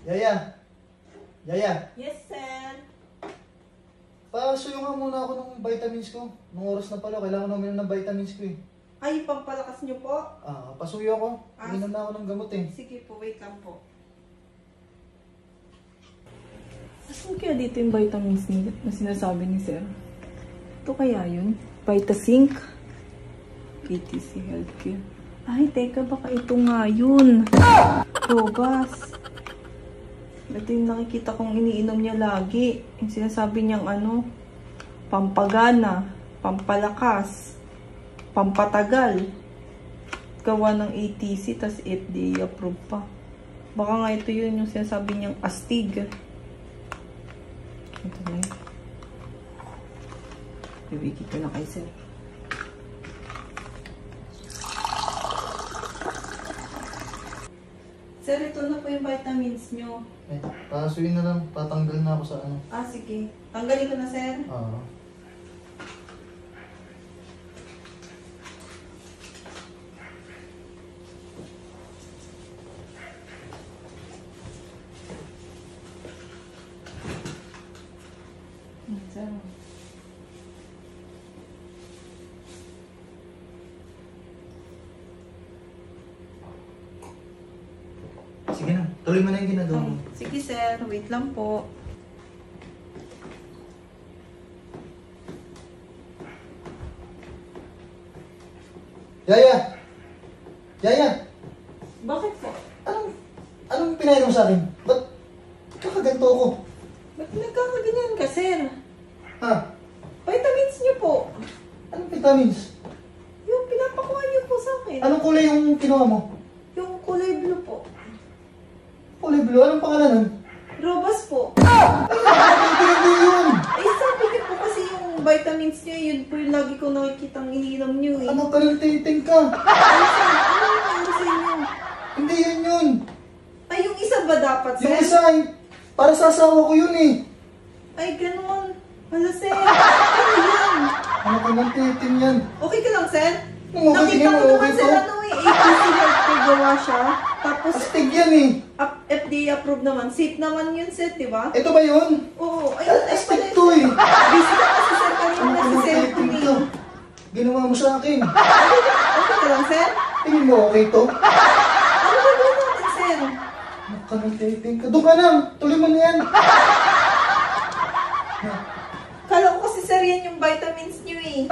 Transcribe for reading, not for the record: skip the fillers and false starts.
Yaya! Yaya! Yes, sir. Pasuyungan muna ako ng vitamins ko. Nung oras na pala, kailangan ko uminom ng vitamins ko eh. Ay, pampalakas niyo po? Pasuyo ako. Uminom na ako ng gamot eh. Sige po, wait lang po. Asan kaya dito yung vitamins na sinasabi ni sir? Ito kaya yun? Vitazinc? PTC Healthcare. Ay, teka, baka ito nga yun. Robas. Ito yung nakikita kong iniinom niya lagi. Yung sinasabi niyang ano, pampagana, pampalakas, pampatagal. Gawa ng ATC, tas FDA approved pa. Baka nga ito yun yung sinasabi niyang astig. Ito na yun. Bibigay ko na kay sir. Sir, ito na po yung vitamins nyo. Eh, pasuyin na lang. Patanggal na ako sa ano. Sige. Tanggalin ko na, sir. Sir. Sige na. Tuloy mo na yung ginagawa mo. Sige, sir. Wait lang po. Yaya! Yaya! Bakit po? Anong pinainom mo sa akin? Ba't kakaganto ako? Ba't nagkakaganyan ka, sir? Ha? Vitamins niyo po. Anong vitamins? Yung pinapakuha niyo po sa akin. Anong kulay yung kinuha mo? Yung kulay blue po. Kulay blue? Anong pangalan nun? Robas po. Hindi yun! Sabi niyo po kasi yung vitamins niyo, yun po yung lagi ko nakikitang iniinom niyo eh. Ano ka lang titing ka? Ano yung sa inyo? Hindi yun! Ay, yung isa ba dapat, sir? Yung isa ay, para sa asawa ko yun eh. Ay, ganun. Wala, sir. Ano yan? Ano ka lang titing yan? Okay ka lang, sir? Kung okay, tingin Nakita mo, ko naman, okay sir, to? ano eh, APC Healthcare gawa siya. Tapos, Astig yan eh. FDA approved naman. Safe naman yun, sir, di ba? Ito ba yun? Oo. Ay, Astig to eh. busy ka kasi, sir, kanina Ano ka nasa lang cellphone titing eh. to? Ginawa mo sa akin. Okay ka lang, sir? Tingin mo okay to? Ano ba gawin natin, sir? Ano ka lang titing ka? Doon ka na. Tuloy mo na yan. Kala ko kasi, sir, yan yung vitamins niyo eh.